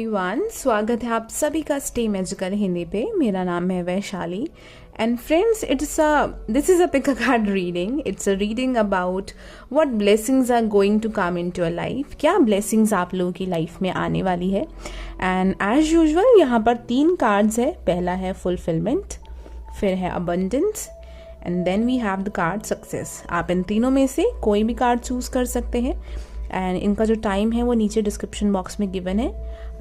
Everyone, स्वागत है आप सभी का स्टे मैजिकल हिंदी पे। मेरा नाम है Vaishali and friends, this is a pick a card reading. It's a reading about what blessings are going to come into your life. क्या ब्लेसिंग्स आप लोगों की लाइफ में आने वाली है। एंड एज यूजुअल यहाँ पर 3 कार्ड्स है। पहला है फुलफिलमेंट, फिर है abundance and then we have the card success. आप इन तीनों में से कोई भी कार्ड चूज कर सकते हैं एंड इनका जो टाइम है वो नीचे डिस्क्रिप्शन बॉक्स में गिवन है।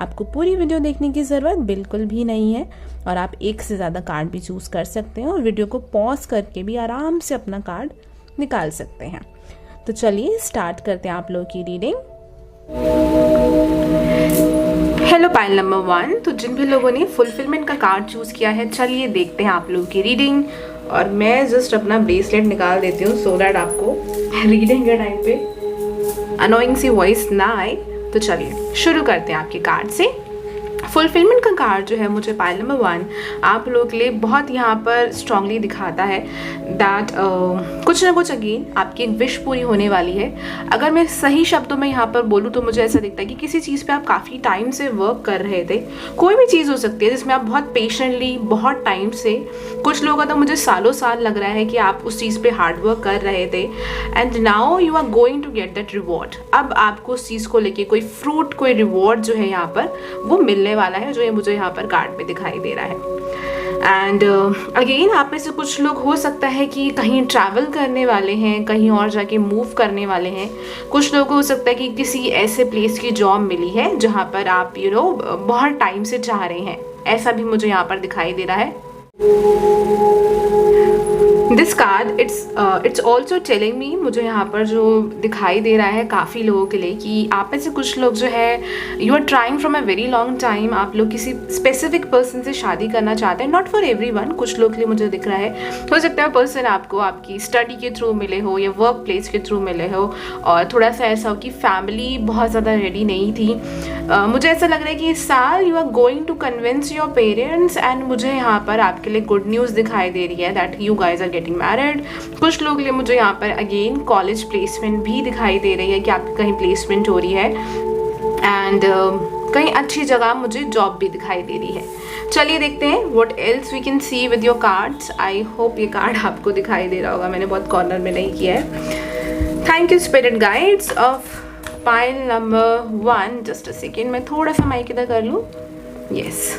आपको पूरी वीडियो देखने की ज़रूरत बिल्कुल भी नहीं है और आप एक से ज़्यादा कार्ड भी चूज़ कर सकते हैं और वीडियो को पॉज करके भी आराम से अपना कार्ड निकाल सकते हैं। तो चलिए स्टार्ट करते हैं आप लोगों की रीडिंग। Hello pile number 1। तो जिन भी लोगों ने फुलफिलमेंट का कार्ड चूज़ किया है, चलिए देखते हैं आप लोगों की रीडिंग। और मैं जस्ट अपना ब्रेसलेट निकाल देती हूँ सो दैट आपको रीडिंग के टाइम पे अनोइंग सी वॉइस ना आए। तो चलिए शुरू करते हैं आपके कार्ड से। फुलफिलमेंट का कार्ड जो है मुझे पाइल नंबर 1 आप लोगों के लिए बहुत यहाँ पर स्ट्रांगली दिखाता है दैट कुछ ना कुछ अगेन आपकी एक विश पूरी होने वाली है। अगर मैं सही शब्दों में यहाँ पर बोलूँ तो मुझे ऐसा दिखता है कि किसी चीज़ पे आप काफ़ी टाइम से वर्क कर रहे थे। कोई भी चीज़ हो सकती है जिसमें आप बहुत पेशेंटली बहुत टाइम से, कुछ लोगों का तो मुझे सालों साल लग रहा है कि आप उस चीज़ पे हार्ड वर्क कर रहे थे and now you are going to get that reward. अब आपको उस चीज़ को लेके कोई फ्रूट, कोई रिवॉर्ड जो है यहाँ पर वो मिलने वाला है, जो ये मुझे यहाँ पर कार्ड पे दिखाई दे रहा है। एंड अगेन आप में से कुछ लोग हो सकता है कि कहीं ट्रैवल करने वाले हैं, कहीं और जाके मूव करने वाले हैं। कुछ लोगों को हो सकता है कि किसी ऐसे प्लेस की जॉब मिली है जहाँ पर आप बहुत टाइम से चाह रहे हैं। ऐसा भी मुझे यहाँ पर दिखाई दे रहा है। This card it's also telling me, मुझे यहाँ पर जो दिखाई दे रहा है काफ़ी लोगों के लिए कि आप में से कुछ लोग जो है you are trying from a very long time. आप लोग किसी स्पेसिफिक पर्सन से शादी करना चाहते हैं। नॉट फॉर एवरीवन, कुछ लोग के लिए मुझे दिख रहा है हो सकता है पर्सन आपको आपकी स्टडी के थ्रू मिले हो या वर्क प्लेस के थ्रू मिले हो और थोड़ा सा ऐसा हो कि फैमिली बहुत ज़्यादा रेडी नहीं थी। मुझे ऐसा लग रहा है कि इस साल you are going to convince your parents and मुझे यहाँ पर आपके लिए गुड न्यूज़ दिखाई दे रही है that you guys are getting married. कुछ लोग के लिए मुझे यहाँ पर अगेन कॉलेज प्लेसमेंट भी दिखाई दे रही है कि आपकी कहीं प्लेसमेंट हो रही है एंड कहीं अच्छी जगह मुझे जॉब भी दिखाई दे रही है। चलिए देखते हैं what else we can see with your cards. I hope ये कार्ड आपको दिखाई दे रहा होगा, मैंने बहुत कॉर्नर में नहीं किया है। Thank you spirit guides of pile number 1। Just a second, मैं थोड़ा सा माइक इधर कर लूँ। यस,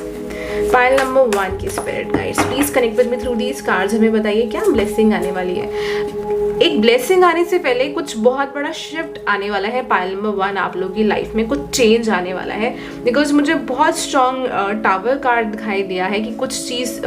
पाइल नंबर 1 की spirit guides please connect with me through these cards. हमें बताइए क्या ब्लेसिंग आने वाली है। एक ब्लेसिंग आने से पहले कुछ बहुत बड़ा शिफ्ट आने वाला है पाइल नंबर 1 आप लोगों की लाइफ में। कुछ चेंज आने वाला है बिकॉज मुझे बहुत स्ट्रॉन्ग टावर कार्ड दिखाई दिया है कि कुछ चीज़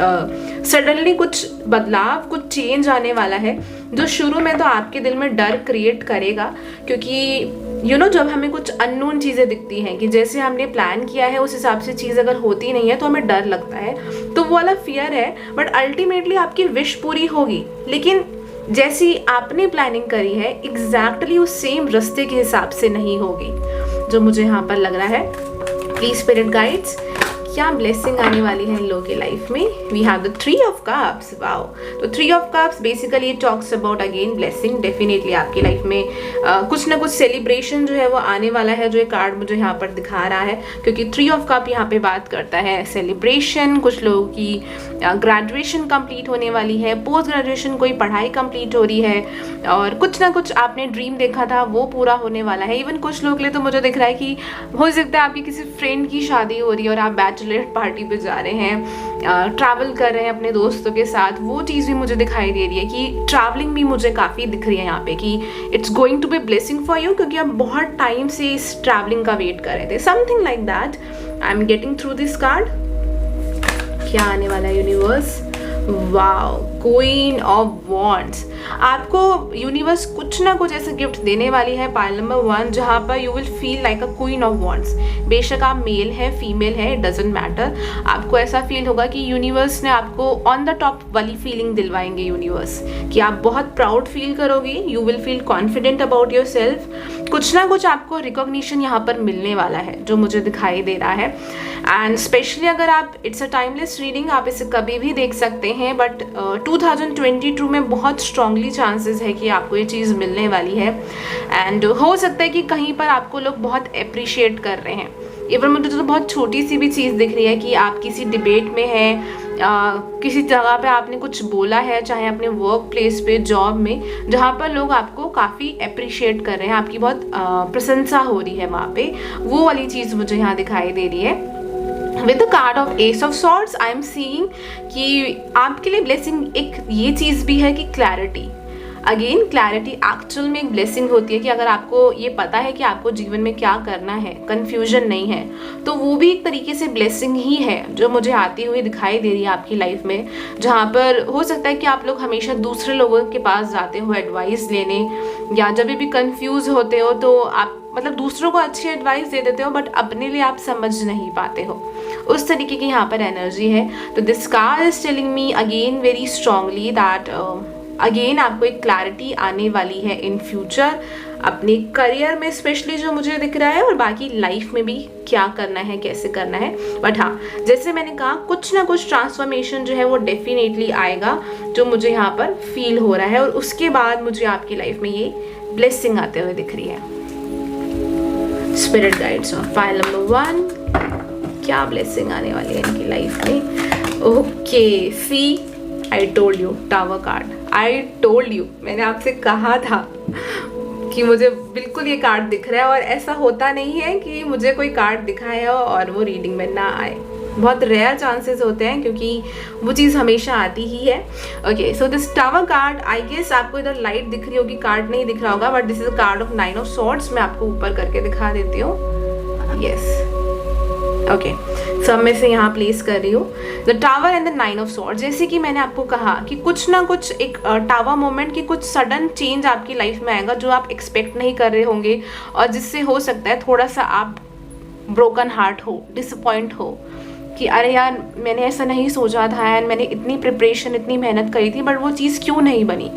सडनली कुछ बदलाव, कुछ चेंज आने वाला है जो शुरू में तो आपके दिल में डर क्रिएट करेगा क्योंकि जब हमें कुछ अननोन चीज़ें दिखती हैं कि जैसे हमने प्लान किया है उस हिसाब से चीज़ अगर होती नहीं है तो हमें डर लगता है, तो वो वाला फियर है। बट अल्टीमेटली आपकी विश पूरी होगी, लेकिन जैसी आपने प्लानिंग करी है एग्जैक्टली उस सेम रास्ते के हिसाब से नहीं होगी, जो मुझे यहाँ पर लग रहा है। प्लीज स्पिरिट गाइड्स, क्या ब्लेसिंग आने वाली है इन लोगों की लाइफ में। We have the 3 of cups. Wow, तो 3 of cups basically talks about again blessing. Definitely आपकी लाइफ में कुछ ना कुछ सेलिब्रेशन जो है वो आने वाला है, जो ये कार्ड मुझे यहाँ पर दिखा रहा है क्योंकि 3 ऑफ कप यहाँ पे बात करता है सेलिब्रेशन। कुछ लोगों की ग्रेजुएशन कंप्लीट होने वाली है, पोस्ट ग्रेजुएशन कोई पढ़ाई कंप्लीट हो रही है और कुछ ना कुछ आपने ड्रीम देखा था वो पूरा होने वाला है। इवन कुछ लोग के लिए तो मुझे दिख रहा है कि हो सकता है आपकी किसी फ्रेंड की शादी हो रही है और आप बैचलर पार्टी पे जा रहे हैं, ट्रैवल कर रहे हैं अपने दोस्तों के साथ। वो चीज़ भी मुझे दिखाई दे रही है कि ट्रैवलिंग भी मुझे काफ़ी दिख रही है यहाँ पे कि it's going to be blessing for you क्योंकि आप बहुत टाइम से इस ट्रैवलिंग का वेट कर रहे थे। Something like that I am getting through this card. क्या आने वाला है universe. Wow, queen of wands. आपको यूनिवर्स कुछ ना कुछ ऐसा गिफ्ट देने वाली है पाइल नंबर 1 जहाँ पर you will feel like a queen of wands. बेशक आप मेल है फीमेल है, इट डजेंट मैटर, आपको ऐसा फील होगा कि यूनिवर्स ने आपको ऑन द टॉप वाली फीलिंग दिलवाएंगे यूनिवर्स कि आप बहुत प्राउड फील करोगे। You will feel confident about your self. कुछ ना कुछ आपको रिकॉग्निशन यहाँ पर मिलने वाला है जो मुझे दिखाई दे रहा है। एंड स्पेशली अगर आप, इट्स अ टाइमलेस रीडिंग, आप इसे कभी भी देख सकते हैं बट 2022 में बहुत स्ट्रांगली चांसेस है कि आपको ये चीज़ मिलने वाली है। एंड हो सकता है कि कहीं पर आपको लोग बहुत अप्रिशिएट कर रहे हैं। इवन मुझे तो बहुत छोटी सी भी चीज़ दिख रही है कि आप किसी डिबेट में है, किसी जगह पे आपने कुछ बोला है, चाहे अपने वर्क प्लेस पे, जॉब में, जहाँ पर लोग आपको काफ़ी अप्रिशिएट कर रहे हैं, आपकी बहुत प्रशंसा हो रही है वहाँ पे, वो वाली चीज़ मुझे यहाँ दिखाई दे रही है। With the card of ace of swords I am seeing कि आपके लिए ब्लेसिंग एक ये चीज़ भी है कि क्लैरिटी। अगेन क्लैरिटी एक्चुअल में एक ब्लेसिंग होती है कि अगर आपको ये पता है कि आपको जीवन में क्या करना है, कन्फ्यूजन नहीं है, तो वो भी एक तरीके से ब्लेसिंग ही है जो मुझे आती हुई दिखाई दे रही है आपकी लाइफ में। जहाँ पर हो सकता है कि आप लोग हमेशा दूसरे लोगों के पास जाते हो एडवाइस लेने, या जब भी कंफ्यूज होते हो तो आप मतलब दूसरों को अच्छी एडवाइस दे देते हो बट अपने लिए आप समझ नहीं पाते हो, उस तरीके की यहाँ पर एनर्जी है। तो this card is telling me again very strongly that again आपको एक क्लैरिटी आने वाली है इन फ्यूचर, अपने करियर में स्पेशली जो मुझे दिख रहा है, और बाकी लाइफ में भी क्या करना है, कैसे करना है। बट हाँ, जैसे मैंने कहा, कुछ ना कुछ ट्रांसफॉर्मेशन जो है वो डेफिनेटली आएगा जो मुझे यहाँ पर फील हो रहा है, और उसके बाद मुझे आपकी लाइफ में ये ब्लेसिंग आते हुए दिख रही है। Spirit guides of pile number 1, क्या ब्लेसिंग आने वाली है इनकी लाइफ में। Okay, see I told you, tower card, I told you, मैंने आपसे कहा था कि मुझे बिल्कुल ये कार्ड दिख रहा है, और ऐसा होता नहीं है कि मुझे कोई कार्ड दिखाया और वो रीडिंग में ना आए, बहुत रेयर चांसेस होते हैं क्योंकि वो चीज़ हमेशा आती ही है। Okay, so this tower card, I guess आपको इधर लाइट दिख रही होगी, कार्ड नहीं दिख रहा होगा, but this is a card of 9 of swords. मैं आपको ऊपर करके दिखा देती हूँ। यस, ओके, सब में से यहाँ प्लेस कर रही हूँ the tower and the 9 of swords. जैसे कि मैंने आपको कहा कि कुछ ना कुछ एक टावर मोमेंट की कुछ सडन चेंज आपकी लाइफ में आएगा जो आप एक्सपेक्ट नहीं कर रहे होंगे, और जिससे हो सकता है थोड़ा सा आप ब्रोकन हार्ट हो, डिसअपॉइंट हो कि अरे यार मैंने ऐसा नहीं सोचा था, एंड मैंने इतनी प्रिपरेशन, इतनी मेहनत करी थी, बट वो चीज़ क्यों नहीं बनी।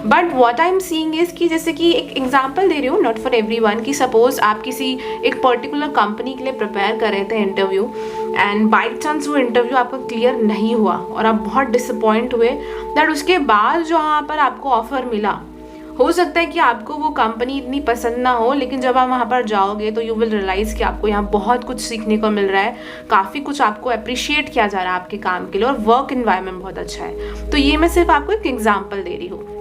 But what I am seeing is कि जैसे कि एक एग्जांपल दे रही हूँ, नॉट फॉर एवरीवन, कि सपोज आप किसी एक पर्टिकुलर कंपनी के लिए प्रिपेयर कर रहे थे इंटरव्यू, एंड बाई चांस वो इंटरव्यू आपका क्लियर नहीं हुआ और आप बहुत डिसअपॉइंट हुए, दैट उसके बाद जो वहाँ पर आपको ऑफर मिला, हो सकता है कि आपको वो कंपनी इतनी पसंद ना हो, लेकिन जब आप वहाँ पर जाओगे तो यू विल रियलाइज़ कि आपको यहाँ बहुत कुछ सीखने को मिल रहा है, काफ़ी कुछ आपको अप्रिशिएट किया जा रहा है आपके काम के लिए, और वर्क एनवायरनमेंट बहुत अच्छा है। तो ये मैं सिर्फ आपको एक एग्जांपल दे रही हूँ।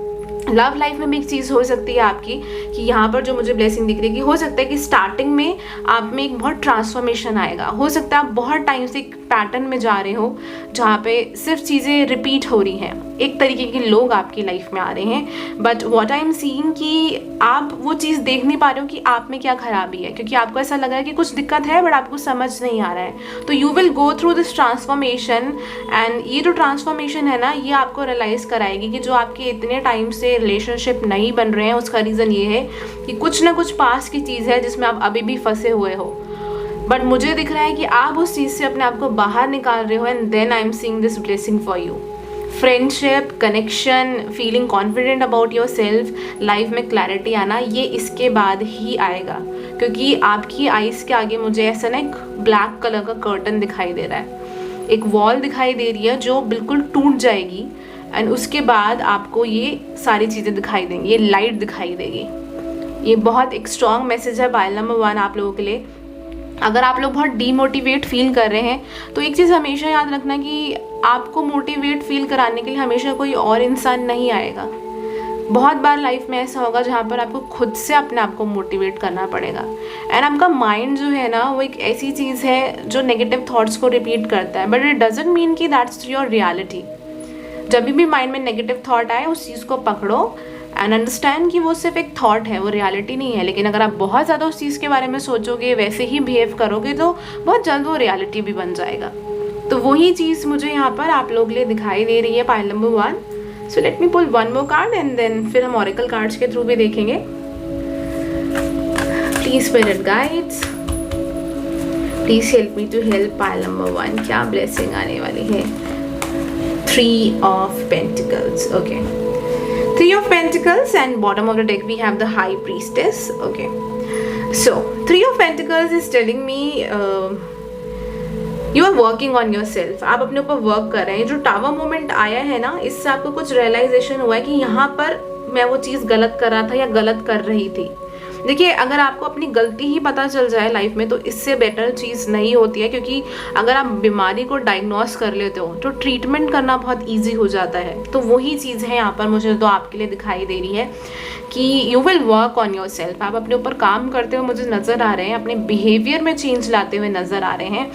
लव लाइफ में भी एक चीज़ हो सकती है आपकी कि यहाँ पर जो मुझे ब्लेसिंग दिख रही है कि हो सकता है कि स्टार्टिंग में आप में एक बहुत ट्रांसफॉर्मेशन आएगा, हो सकता है आप बहुत टाइम से एक पैटर्न में जा रहे हो जहाँ पे सिर्फ चीज़ें रिपीट हो रही हैं, एक तरीके के लोग आपकी लाइफ में आ रहे हैं, but what I am seeing कि आप वो चीज़ देख नहीं पा रहे हो कि आप में क्या खराबी है, क्योंकि आपको ऐसा लग रहा है कि कुछ दिक्कत है बट आपको समझ नहीं आ रहा है। तो you will go through this transformation, and ये जो ट्रांसफॉर्मेशन है ना, ये आपको रियलाइज़ कराएगी कि जो आपके इतने टाइम से रिलेशनशिप नहीं बन रहे हैं उसका रीज़न ये है कि कुछ ना कुछ पास की चीज़ है जिसमें आप अभी भी फंसे हुए हो। बट मुझे दिख रहा है कि आप उस चीज़ से अपने आप को बाहर निकाल रहे हो, and then I am seeing this blessing for you. Friendship, connection, feeling confident about yourself, life में क्लैरिटी आना, ये इसके बाद ही आएगा, क्योंकि आपकी आइज़ के आगे मुझे ऐसा ना एक ब्लैक कलर का कर्टन दिखाई दे रहा है, एक वॉल दिखाई दे रही है जो बिल्कुल टूट जाएगी, एंड उसके बाद आपको ये सारी चीज़ें दिखाई देंगी, ये लाइट दिखाई देगी। ये बहुत एक स्ट्रॉन्ग मैसेज है पाइल नंबर 1 आप लोगों के लिए। अगर आप लोग बहुत डीमोटिवेट फील कर रहे हैं तो एक चीज़ हमेशा याद रखना कि आपको मोटिवेट फील कराने के लिए हमेशा कोई और इंसान नहीं आएगा। बहुत बार लाइफ में ऐसा होगा जहाँ पर आपको खुद से अपने आप को मोटिवेट करना पड़ेगा, एंड आपका माइंड जो है ना वो एक ऐसी चीज़ है जो नेगेटिव थॉट्स को रिपीट करता है, बट इट डजंट मीन कि दैट्स योर रियलिटी। जब भी माइंड में नेगेटिव थॉट आए उस चीज़ को पकड़ो एंड अंडरस्टैंड कि वो सिर्फ एक थॉट है, वो रियलिटी नहीं है। लेकिन अगर आप बहुत ज़्यादा उस चीज़ के बारे में सोचोगे, वैसे ही बिहेव करोगे, तो बहुत जल्द वो रियलिटी भी बन जाएगा। तो वही चीज़ मुझे यहाँ पर आप लोग के लिए दिखाई दे रही है pile number 1। So let me pull one more card and then फिर हम ऑरेकल कार्ड्स के थ्रू भी देखेंगे। Please spirit guides, please help me to help pile number 1, क्या ब्लेसिंग आने वाली है। 3 of Pentacles, okay. 3 of Pentacles, and bottom of the deck we have the High Priestess, okay. So 3 of Pentacles is telling me you are working on yourself. आप अपने ऊपर work कर रहे हैं। जो टावर मोमेंट आया है ना, इससे आपको कुछ रियलाइजेशन हुआ है कि यहाँ पर मैं वो चीज़ गलत कर रहा था या गलत कर रही थी। देखिए, अगर आपको अपनी गलती ही पता चल जाए लाइफ में तो इससे बेटर चीज़ नहीं होती है, क्योंकि अगर आप बीमारी को डायग्नोस कर लेते हो तो ट्रीटमेंट करना बहुत ईजी हो जाता है। तो वही चीज़ है यहाँ पर मुझे तो आपके लिए दिखाई दे रही है कि you will work on your self. आप अपने ऊपर काम करते हुए मुझे नज़र आ रहे हैं, अपने बिहेवियर में चेंज लाते हुए नज़र आ रहे हैं।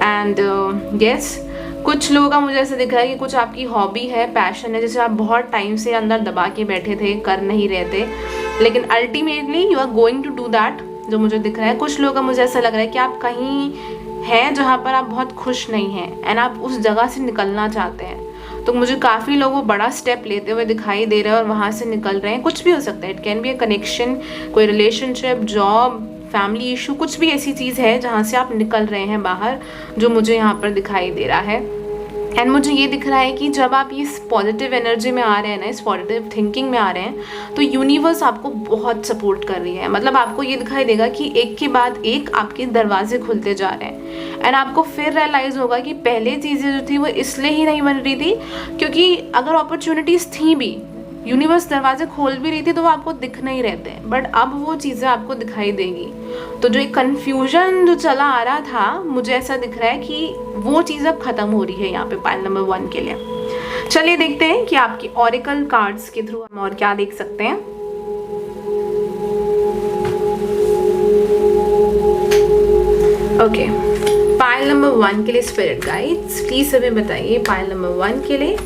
एंड यस, कुछ लोगों का मुझे ऐसा दिख रहा है कि कुछ आपकी हॉबी है, पैशन है, जैसे आप बहुत टाइम से अंदर दबा के बैठे थे, कर नहीं रहे थे, लेकिन ultimately you are going to do that, जो मुझे दिख रहा है। कुछ लोगों का मुझे ऐसा लग रहा है कि आप कहीं हैं जहाँ पर आप बहुत खुश नहीं हैं एंड आप उस जगह से निकलना चाहते हैं। तो मुझे काफ़ी लोग बड़ा स्टेप लेते हुए दिखाई दे रहे हैं और वहाँ से निकल रहे हैं। कुछ भी हो सकता है, it can be a connection, कोई रिलेशनशिप, जॉब, फैमिली इशू, कुछ भी ऐसी चीज़ है जहाँ से आप निकल रहे हैं बाहर, जो मुझे यहाँ पर दिखाई दे रहा है। एंड मुझे ये दिख रहा है कि जब आप इस पॉजिटिव एनर्जी में आ रहे हैं ना, इस पॉजिटिव थिंकिंग में आ रहे हैं, तो यूनिवर्स आपको बहुत सपोर्ट कर रही है। मतलब आपको ये दिखाई देगा कि एक के बाद एक आपके दरवाजे खुलते जा रहे हैं एंड आपको फिर रियलाइज़ होगा कि पहले चीज़ें जो थी वो इसलिए ही नहीं बन रही थी क्योंकि अगर अपॉर्चुनिटीज़ थी भी, यूनिवर्स दरवाजे खोल भी रही थी, तो वो आपको दिख नहीं रहते, बट अब वो चीज़ें आपको दिखाई देंगी। तो जो एक कन्फ्यूजन जो चला आ रहा था, मुझे ऐसा दिख रहा है कि वो चीज़ अब ख़त्म हो रही है यहाँ पे पाइल नंबर 1 के लिए। चलिए देखते हैं कि आपकी ऑरेकल कार्ड्स के थ्रू हम और क्या देख सकते हैं। ओके, पाइल नंबर 1 के लिए स्पिरिट गाइड्स प्लीज हमें बताइए पाइल नंबर 1 के लिए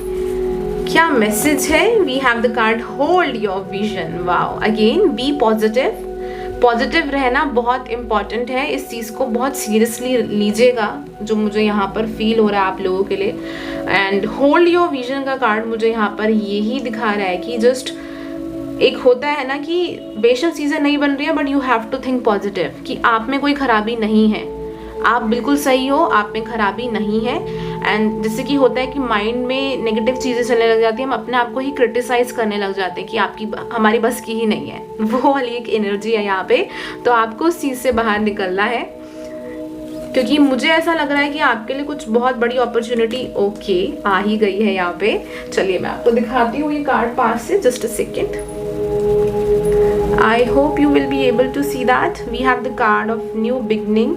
क्या मैसेज है। We have the card hold your vision. Wow, again be positive. Positive रहना बहुत इम्पॉर्टेंट है, इस चीज़ को बहुत सीरियसली लीजिएगा, जो मुझे यहाँ पर फील हो रहा है आप लोगों के लिए। एंड होल्ड योर विजन का कार्ड मुझे यहाँ पर यही दिखा रहा है कि जस्ट एक होता है ना कि बेशक चीज़ें नहीं बन रही है, but you have to think positive, कि आप में कोई खराबी नहीं है, आप बिल्कुल सही हो, आप में खराबी नहीं है। एंड जैसे कि होता है कि माइंड में नेगेटिव चीज़ें चलने लग जाती हैं, हम अपने आप को ही क्रिटिसाइज करने लग जाते हैं कि आपकी हमारी बस की ही नहीं है, वो वाली एक एनर्जी है यहाँ पे। तो आपको उस चीज़ से बाहर निकलना है, क्योंकि मुझे ऐसा लग रहा है कि आपके लिए कुछ बहुत बड़ी अपॉर्चुनिटी आ ही गई है यहाँ पे। चलिए मैं आपको दिखाती हूँ ये कार्ड पास से, just a second. I hope you will be able to see that we have the card of new beginning,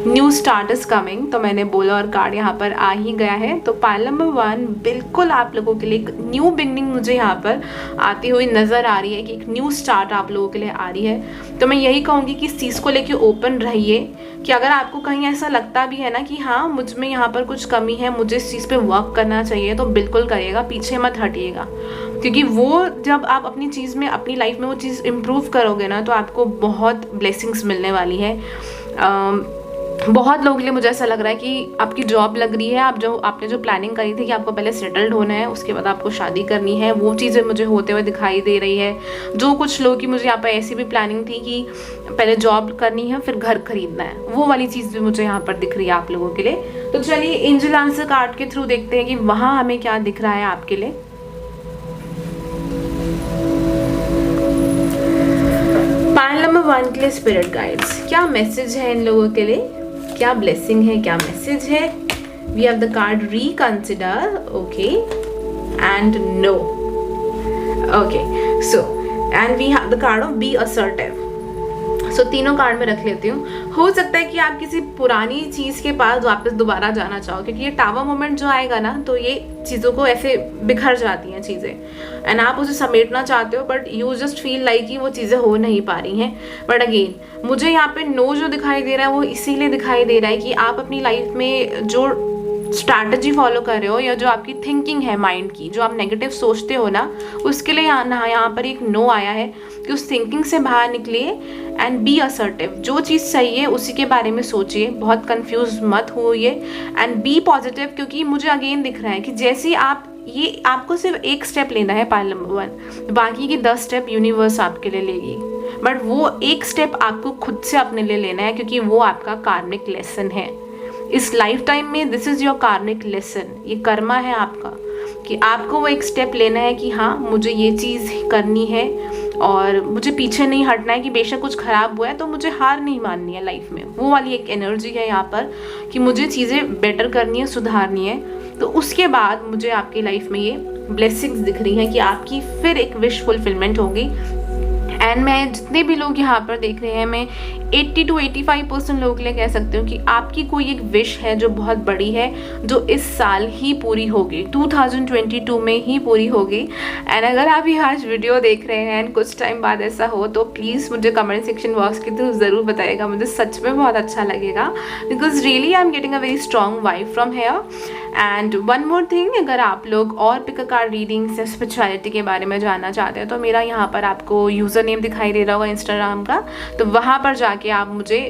new start is coming. तो मैंने बोला और कार्ड यहाँ पर आ ही गया है। तो पाइल नंबर 1 बिल्कुल आप लोगों के लिए एक न्यू बिगनिंग मुझे यहाँ पर आती हुई नज़र आ रही है, कि एक न्यू स्टार्ट आप लोगों के लिए आ रही है। तो मैं यही कहूँगी कि इस चीज़ को लेके ओपन रहिए, कि अगर आपको कहीं ऐसा लगता भी है ना कि हाँ मुझ में यहाँ पर कुछ कमी है, मुझे इस चीज़ पे वर्क करना चाहिए, तो बिल्कुल करिएगा, पीछे मत हटिएगा। क्योंकि वो जब आप अपनी चीज़ में, अपनी लाइफ में वो चीज़ इम्प्रूव करोगे ना, तो आपको बहुत ब्लेसिंग्स मिलने वाली है। बहुत लोगों के लिए मुझे ऐसा लग रहा है कि आपकी जॉब लग रही है, आपने जो प्लानिंग करी थी कि आपको पहले सेटल्ड होना है, उसके बाद आपको शादी करनी है, वो चीज़ें मुझे होते हुए दिखाई दे रही है। जो कुछ लोगों की मुझे यहाँ पर ऐसी भी प्लानिंग थी कि पहले जॉब करनी है फिर घर खरीदना है, वो वाली चीज़ भी मुझे यहाँ पर दिख रही है आप लोगों के लिए। तो चलिए एंजल आंसर कार्ड के थ्रू देखते हैं कि वहाँ हमें क्या दिख रहा है आपके लिए। पाइल नंबर 1 के लिए स्पिरिट गाइड्स क्या मैसेज है इन लोगों के लिए, क्या ब्लेसिंग है, क्या मैसेज है। We have the card reconsider, okay, and no, okay, so and we have the card of be assertive. So तीनों कार्ड में रख लेती हूँ। हो सकता है कि आप किसी पुरानी चीज़ के पास वापस दोबारा जाना चाहो, क्योंकि ये टावर मोमेंट जो आएगा ना, तो ये चीज़ों को ऐसे बिखर जाती हैं चीज़ें, एंड आप उसे समेटना चाहते हो, but you just feel like कि वो चीज़ें हो नहीं पा रही हैं। बट अगेन मुझे यहाँ पे नो जो दिखाई दे रहा है वो इसीलिए दिखाई दे रहा है कि आप अपनी लाइफ में जो स्ट्रैटेजी फॉलो कर रहे हो, या जो आपकी थिंकिंग है माइंड की, जो आप नेगेटिव सोचते हो ना, उसके लिए यहाँ पर एक नो आया है कि उस थिंकिंग से बाहर निकलिए एंड बी असर्टिव। जो चीज़ सही है उसी के बारे में सोचिए, बहुत कंफ्यूज मत होइए, एंड बी पॉजिटिव। क्योंकि मुझे अगेन दिख रहा है कि जैसे आप ये आपको सिर्फ एक स्टेप लेना है पाइल नंबर 1, बाकी की 10 स्टेप यूनिवर्स आपके लिए लेगी, बट वो एक स्टेप आपको खुद से अपने लिए लेना है, क्योंकि वो आपका कार्मिक लेसन है इस लाइफ टाइम में। दिस इज़ योर कार्मिक लेसन, ये कर्मा है आपका, कि आपको वो एक स्टेप लेना है कि हाँ मुझे ये चीज़ करनी है और मुझे पीछे नहीं हटना है, कि बेशक कुछ ख़राब हुआ है तो मुझे हार नहीं माननी है लाइफ में। वो वाली एक एनर्जी है यहाँ पर कि मुझे चीज़ें बेटर करनी है, सुधारनी है। तो उसके बाद मुझे आपकी लाइफ में ये ब्लेसिंग्स दिख रही हैं कि आपकी फिर एक विश फुलफिलमेंट होगी, एंड मैं जितने भी लोग यहाँ पर देख रहे हैं, मैं 80 to 85% लोगों के लिए कह सकती हूँ कि आपकी कोई एक विश है जो बहुत बड़ी है, जो इस साल ही पूरी होगी, 2022 में ही पूरी होगी। एंड अगर आप ये आज वीडियो देख रहे हैं एंड कुछ टाइम बाद ऐसा हो तो प्लीज़ मुझे कमेंट सेक्शन बॉक्स के थ्रू ज़रूर बताइएगा, मुझे सच में बहुत अच्छा लगेगा, because really I am getting a very strong vibe from here. And one more thing, अगर आप लोग और पिक अ कार्ड रीडिंग्स या स्पिरिचुअलिटी के बारे में जानना चाहते हैं तो मेरा यहाँ पर आपको यूज़र नेम दिखाई दे रहा होगा इंस्टाग्राम का, तो वहाँ पर जाके आप मुझे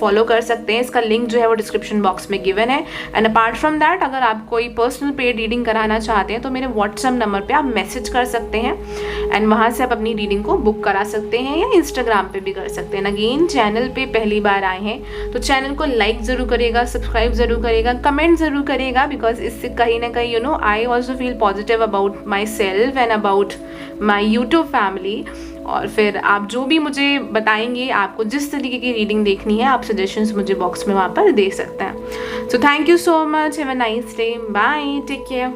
फॉलो कर सकते हैं। इसका लिंक जो है वो डिस्क्रिप्शन बॉक्स में गिवन है। एंड अपार्ट फ्रॉम दैट, अगर आप कोई पर्सनल पेड रीडिंग कराना चाहते हैं तो मेरे व्हाट्सएप नंबर पे आप मैसेज कर सकते हैं एंड वहाँ से आप अपनी रीडिंग को बुक करा सकते हैं, या इंस्टाग्राम पे भी कर सकते हैं। अगेन, चैनल पे पहली बार आए हैं तो चैनल को लाइक ज़रूर करेगा, सब्सक्राइब ज़रूर करेगा, कमेंट ज़रूर करेगा, बिकॉज इससे कहीं ना कहीं I also feel positive about my self and about my YouTube family. और फिर आप जो भी मुझे बताएंगे, आपको जिस तरीके की रीडिंग देखनी है, आप सजेशंस मुझे बॉक्स में वहाँ पर दे सकते हैं। So thank you so much, have a nice day, bye, take care.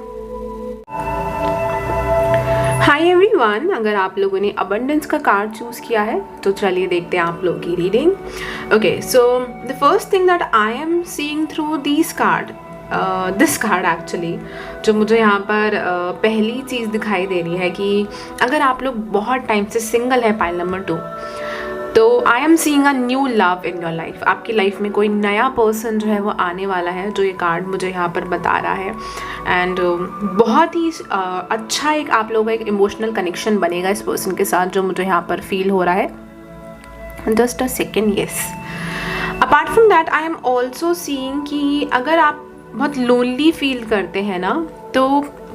Hi everyone, अगर आप लोगों ने अबंडेंस का कार्ड चूज़ किया है तो चलिए देखते हैं आप लोगों की reading. Okay, so the first thing that I am seeing through this card actually, जो मुझे यहाँ पर पहली चीज़ दिखाई दे रही है कि अगर आप लोग बहुत टाइम से सिंगल है, पाइल नंबर 2, तो आई am seeing a new love in your life. आपकी लाइफ में कोई नया पर्सन जो है वो आने वाला है, जो ये कार्ड मुझे यहाँ पर बता रहा है। एंड बहुत ही अच्छा एक आप लोगों का एक इमोशनल कनेक्शन बनेगा इस पर्सन के साथ, जो मुझे यहाँ पर फील हो रहा है। Just a second, yes. Apart from that, I am also seeing कि अगर आप बहुत लोनली फील करते हैं ना, तो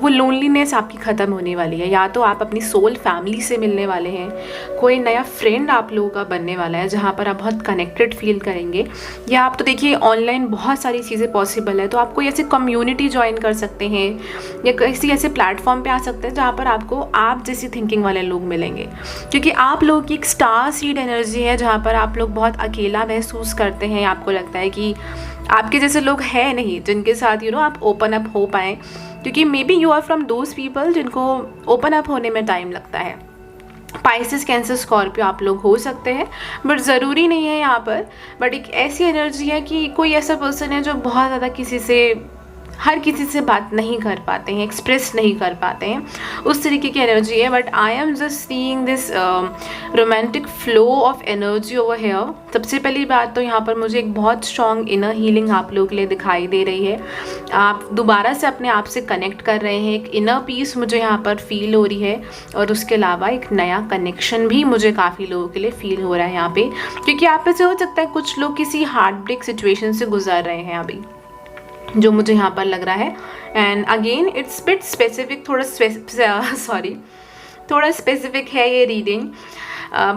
वो लोनलीनेस आपकी ख़त्म होने वाली है। या तो आप अपनी सोल फैमिली से मिलने वाले हैं, कोई नया फ्रेंड आप लोगों का बनने वाला है जहाँ पर आप बहुत कनेक्टेड फील करेंगे, या आप तो देखिए ऑनलाइन बहुत सारी चीज़ें पॉसिबल है, तो आप कोई ऐसी कम्युनिटी ज्वाइन कर सकते हैं या किसी ऐसे प्लेटफॉर्म पे आ सकते हैं जहाँ पर आपको आप जैसी थिंकिंग वाले लोग मिलेंगे, क्योंकि आप लोगों की एक स्टार सीड एनर्जी है जहाँ पर आप लोग बहुत अकेला महसूस करते हैं। आपको लगता है कि आपके जैसे लोग हैं नहीं जिनके साथ आप ओपन अप हो पाएँ, क्योंकि maybe you are from those people जिनको ओपन अप होने में टाइम लगता है। पाइसेस, कैंसर, स्कॉर्पियो आप लोग हो सकते हैं, बट ज़रूरी नहीं है यहाँ पर। बट एक ऐसी एनर्जी है कि कोई ऐसा पर्सन है जो बहुत ज़्यादा हर किसी से बात नहीं कर पाते हैं, एक्सप्रेस नहीं कर पाते हैं, उस तरीके की एनर्जी है। But I am just seeing this romantic flow of energy over here. सबसे पहली बात तो यहाँ पर मुझे एक बहुत स्ट्रॉन्ग इनर हीलिंग आप लोगों के लिए दिखाई दे रही है। आप दोबारा से अपने आप से कनेक्ट कर रहे हैं, एक इनर पीस मुझे यहाँ पर फील हो रही है, और उसके अलावा एक नया कनेक्शन भी मुझे काफ़ी लोगों के लिए फील हो रहा है यहाँ पे, क्योंकि आप में से हो सकता है कुछ लोग किसी हार्ट ब्रेक सिचुएशन से गुजर रहे हैं अभी, जो मुझे यहाँ पर लग रहा है। And again it's bit specific, थोड़ा स्पेसिफिक है ये रीडिंग,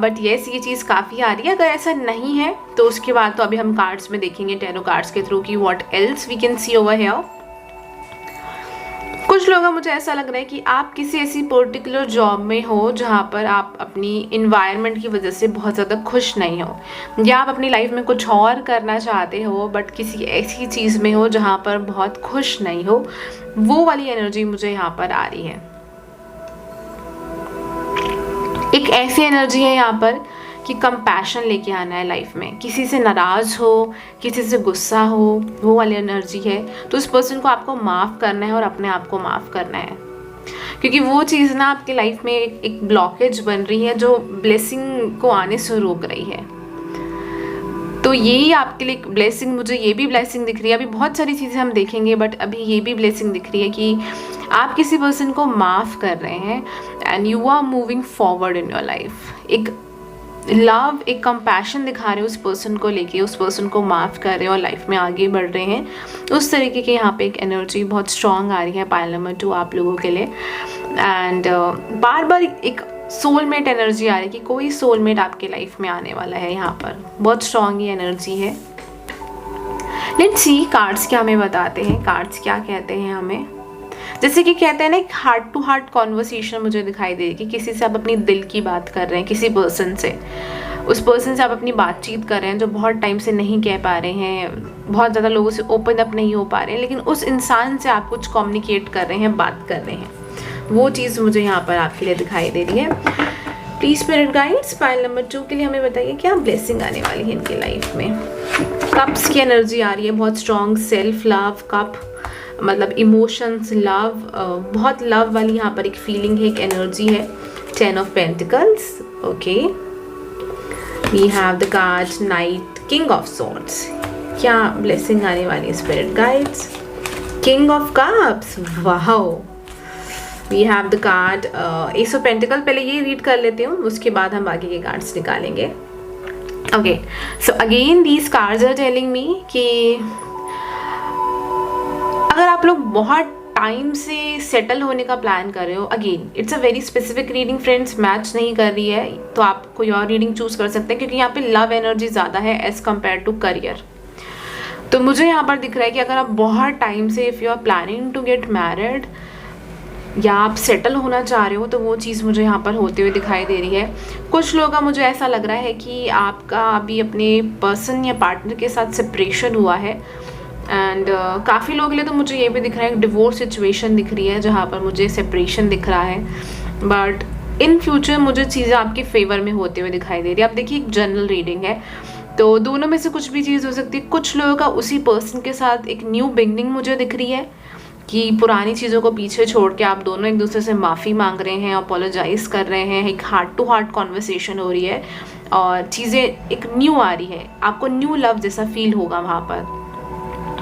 बट येस ये चीज़ काफ़ी आ रही है। अगर ऐसा नहीं है तो उसके बाद तो अभी हम कार्ड्स में देखेंगे, टैरो कार्ड्स के थ्रू, कि what else we can see over here. कुछ लोगों का मुझे ऐसा लग रहा है कि आप किसी ऐसी पर्टिकुलर जॉब में हो जहाँ पर आप अपनी इन्वायरमेंट की वजह से बहुत ज़्यादा खुश नहीं हो, या आप अपनी लाइफ में कुछ और करना चाहते हो बट किसी ऐसी चीज़ में हो जहाँ पर बहुत खुश नहीं हो। वो वाली एनर्जी मुझे यहाँ पर आ रही है। एक ऐसी एनर्जी है यहाँ पर कि कंपैशन लेके आना है लाइफ में, किसी से नाराज़ हो, किसी से गुस्सा हो, वो वाली एनर्जी है। तो उस पर्सन को आपको माफ़ करना है और अपने आप को माफ़ करना है, क्योंकि वो चीज़ ना आपकी लाइफ में एक ब्लॉकेज बन रही है जो ब्लेसिंग को आने से रोक रही है। तो यही आपके लिए ब्लेसिंग, मुझे ये भी ब्लेसिंग दिख रही है। अभी बहुत सारी चीज़ें हम देखेंगे, बट अभी ये भी ब्लेसिंग दिख रही है कि आप किसी पर्सन को माफ़ कर रहे हैं and you are moving forward in your life. एक लव, एक कंपैशन दिखा रहे हो उस पर्सन को लेके, उस पर्सन को माफ़ कर रहे हो और लाइफ में आगे बढ़ रहे हैं। उस तरीके की यहाँ पे एक एनर्जी बहुत स्ट्रॉन्ग आ रही है पाइल नंबर 2 आप लोगों के लिए। एंड बार बार एक सोलमेट एनर्जी आ रही है कि कोई सोलमेट आपके लाइफ में आने वाला है। यहाँ पर बहुत स्ट्रॉन्ग ये एनर्जी है। लेट्स सी कार्ड्स क्या हमें बताते हैं, कार्ड्स क्या कहते हैं हमें। जैसे कि कहते हैं ना, एक हार्ट टू हार्ट कॉन्वर्सेशन मुझे दिखाई देगी। किसी से आप अपनी दिल की बात कर रहे हैं, किसी पर्सन से, उस पर्सन से आप अपनी बातचीत कर रहे हैं जो बहुत टाइम से नहीं कह पा रहे हैं, बहुत ज़्यादा लोगों से ओपन अप नहीं हो पा रहे हैं, लेकिन उस इंसान से आप कुछ कम्युनिकेट कर रहे हैं, बात कर रहे हैं। वो चीज़ मुझे यहाँ पर आपके लिए दिखाई दे रही है। Please spirit guides pile number 2 के लिए हमें बताइए क्या ब्लेसिंग आने वाली है इनकी लाइफ में। कप्स की एनर्जी आ रही है, बहुत स्ट्रॉन्ग सेल्फ लव, कप मतलब इमोशंस, लव, बहुत लव वाली यहाँ पर एक फीलिंग है, एक एनर्जी है। 10 of pentacles, okay. We have the card knight, king of swords. क्या ब्लेसिंग आने वाली है spirit guides? King of cups, wow. We have the card ace of pentacle. पहले ये रीड कर लेती हूँ, उसके बाद हम बाकी के कार्ड्स निकालेंगे। Okay, so again these cards are telling me कि अगर आप लोग बहुत टाइम से सेटल होने का प्लान कर रहे हो, again it's a very specific reading friends, match नहीं कर रही है तो आप कोई और रीडिंग चूज कर सकते हैं, क्योंकि यहाँ पे लव एनर्जी ज़्यादा है एज कम्पेयर टू करियर। तो मुझे यहाँ पर दिख रहा है कि अगर आप बहुत टाइम से if you are planning to get married या आप सेटल होना चाह रहे हो, तो वो चीज़ मुझे यहाँ पर होते हुए दिखाई दे रही है। कुछ लोगों का मुझे ऐसा लग रहा है कि आपका अभी अपने पर्सन या पार्टनर के साथ सेपरेशन हुआ है, एंड काफ़ी लोगों के लिए तो मुझे ये भी दिख रहा है, एक डिवोर्स सिचुएशन दिख रही है जहाँ पर मुझे सेपरेशन दिख रहा है, बट इन फ्यूचर मुझे चीज़ें आपके फेवर में होते हुए दिखाई दे रही है। आप देखिए, एक जनरल रीडिंग है तो दोनों में से कुछ भी चीज़ हो सकती है। कुछ लोगों का उसी पर्सन के साथ एक न्यू बिगनिंग मुझे दिख रही है कि पुरानी चीज़ों को पीछे छोड़ के आप दोनों एक दूसरे से माफ़ी मांग रहे हैं, अपोलोजाइज कर रहे हैं, एक हार्ट टू हार्ट कॉन्वर्सेशन हो रही है और चीज़ें एक न्यू आ रही है, आपको न्यू लव जैसा फील होगा वहाँ पर।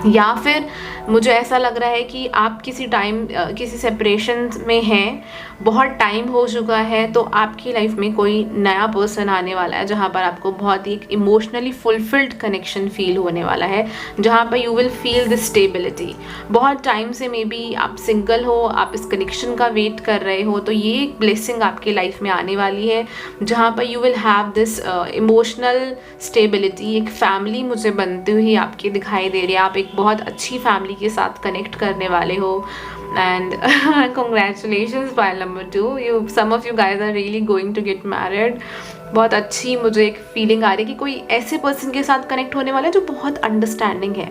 या फिर मुझे ऐसा लग रहा है कि आप किसी सेपरेशन में हैं, बहुत टाइम हो चुका है, तो आपकी लाइफ में कोई नया पर्सन आने वाला है जहाँ पर आपको बहुत ही इमोशनली फुलफिल्ड कनेक्शन फील होने वाला है, जहाँ पर you will feel this stability. बहुत टाइम से मे बी आप सिंगल हो, आप इस कनेक्शन का वेट कर रहे हो, तो ये एक ब्लेसिंग आपकी लाइफ में आने वाली है जहाँ पर you will have this emotional stability. एक फैमिली मुझे बनती हुई आपकी दिखाई दे रही है, आप एक बहुत अच्छी फैमिली के साथ कनेक्ट करने वाले हो। And congratulations pile number 2, some of you guys are really going to get married। बहुत अच्छी मुझे एक फीलिंग आ रही है कि कोई ऐसे पर्सन के साथ कनेक्ट होने वाला है जो बहुत अंडरस्टैंडिंग है,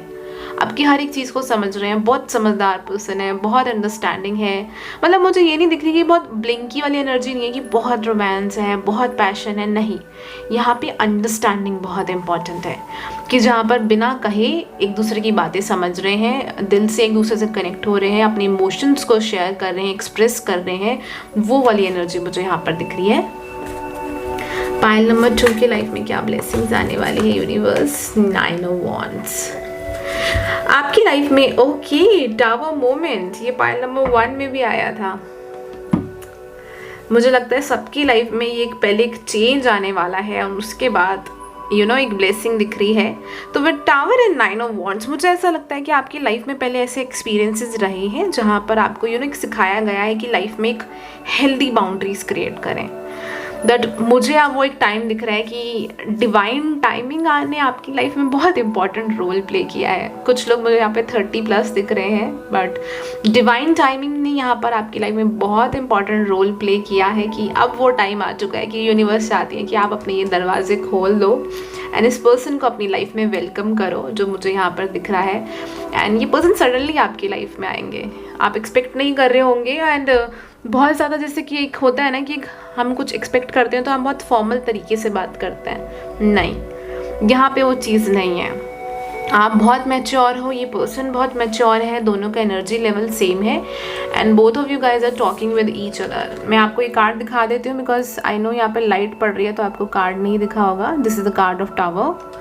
आपकी हर एक चीज़ को समझ रहे हैं, बहुत समझदार पर्सन है, बहुत अंडरस्टैंडिंग है। मतलब मुझे ये नहीं दिख रही कि बहुत ब्लिंकी वाली एनर्जी नहीं है कि बहुत रोमांस है, बहुत पैशन है, नहीं, यहाँ पे अंडरस्टैंडिंग बहुत इंपॉर्टेंट है कि जहाँ पर बिना कहे एक दूसरे की बातें समझ रहे हैं, दिल से एक दूसरे से कनेक्ट हो रहे हैं, अपने इमोशंस को शेयर कर रहे हैं, एक्सप्रेस कर रहे हैं, वो वाली एनर्जी मुझे यहाँ पर दिख रही है। पाइल नंबर 2 की लाइफ में क्या ब्लेसिंग्स आने वाली है यूनिवर्स? 9 ऑफ वांड्स आपकी लाइफ में। ओके, टावर मोमेंट, ये पाइल नंबर 1 में भी आया था। मुझे लगता है सबकी लाइफ में ये पहले एक चेंज आने वाला है और उसके बाद एक ब्लेसिंग दिख रही है। तो with tower and 9 of wands मुझे ऐसा लगता है कि आपकी लाइफ में पहले ऐसे एक्सपीरियंसेस रहे हैं जहाँ पर आपको एक सिखाया गया है कि लाइफ में एक हेल्दी बाउंड्रीज क्रिएट करें। दैट मुझे अब वो एक टाइम दिख रहा है कि डिवाइन टाइमिंग ने आपकी लाइफ में बहुत इंपॉर्टेंट रोल प्ले किया है। कुछ लोग मुझे यहाँ पे 30+ दिख रहे हैं, बट डिवाइन टाइमिंग ने यहाँ पर आपकी लाइफ में बहुत इंपॉर्टेंट रोल प्ले किया है कि अब वो टाइम आ चुका है कि यूनिवर्स चाहती है कि आप अपने ये दरवाजे खोल दो एंड इस पर्सन को अपनी लाइफ में वेलकम करो, जो मुझे यहाँ पर दिख रहा है। एंड ये पर्सन सडनली आपकी लाइफ में आएंगे, आप एक्सपेक्ट नहीं कर रहे होंगे। एंड बहुत ज़्यादा जैसे कि एक होता है ना कि हम कुछ एक्सपेक्ट करते हैं तो हम बहुत फॉर्मल तरीके से बात करते हैं, नहीं, यहाँ पे वो चीज़ नहीं है। आप बहुत मैच्योर हो, ये पर्सन बहुत मैच्योर है, दोनों का एनर्जी लेवल सेम है and both of you guys are talking with each other. मैं आपको ये कार्ड दिखा देती हूँ बिकॉज आई नो यहाँ पे लाइट पड़ रही है तो आपको कार्ड नहीं दिखा होगा। This is the card of tower.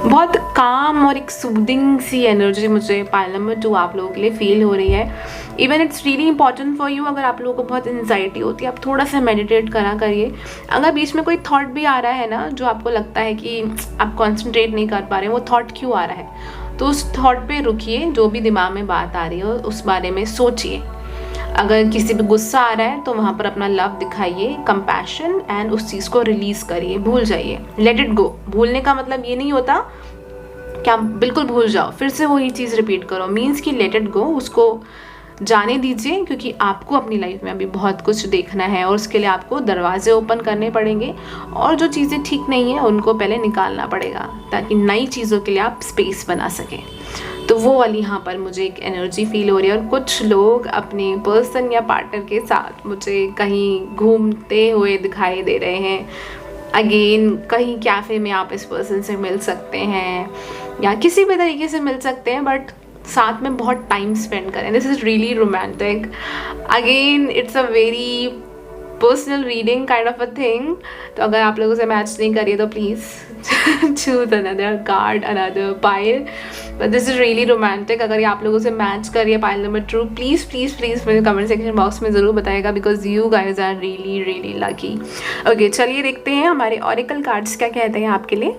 बहुत काम और एक सूदिंग सी एनर्जी मुझे पाइल नंबर 2 आप लोगों के लिए फील हो रही है। Even it's really important for you, अगर आप लोगों को बहुत एंजाइटी होती है आप थोड़ा सा मेडिटेट करिए। अगर बीच में कोई थॉट भी आ रहा है ना जो आपको लगता है कि आप कॉन्सेंट्रेट नहीं कर पा रहे हैं, वो थॉट क्यों आ रहा है, तो उस थॉट पे रुकिए, जो भी दिमाग में बात आ रही है उस बारे में सोचिए। अगर किसी पे गुस्सा आ रहा है तो वहाँ पर अपना लव दिखाइए, कंपैशन, एंड उस चीज़ को रिलीज़ करिए, भूल जाइए, लेट इट गो। भूलने का मतलब ये नहीं होता कि आप बिल्कुल भूल जाओ फिर से वही चीज़ रिपीट करो, मीन्स कि लेट इट गो, उसको जाने दीजिए, क्योंकि आपको अपनी लाइफ में अभी बहुत कुछ देखना है और उसके लिए आपको दरवाजे ओपन करने पड़ेंगे और जो चीज़ें ठीक नहीं है उनको पहले निकालना पड़ेगा ताकि नई चीज़ों के लिए आप स्पेस बना सकें। तो वो वाली यहाँ पर मुझे एक एनर्जी फील हो रही है। और कुछ लोग अपने पर्सन या पार्टनर के साथ मुझे कहीं घूमते हुए दिखाई दे रहे हैं। अगेन कहीं कैफ़े में आप इस पर्सन से मिल सकते हैं या किसी भी तरीके से मिल सकते हैं, बट साथ में बहुत टाइम स्पेंड करें। This is really romantic. Again it's a very personal reading kind of a thing. तो अगर आप लोगों से मैच नहीं करिए तो please choose another card, another pile. But this is really romantic. अगर ये आप लोगों से मैच करिए pile number 2, please please please मुझे कमेंट सेक्शन बॉक्स में ज़रूर बताएगा, because you guys are really really lucky. Okay, चलिए देखते हैं हमारे ऑरेकल कार्ड्स क्या कहते हैं आपके लिए।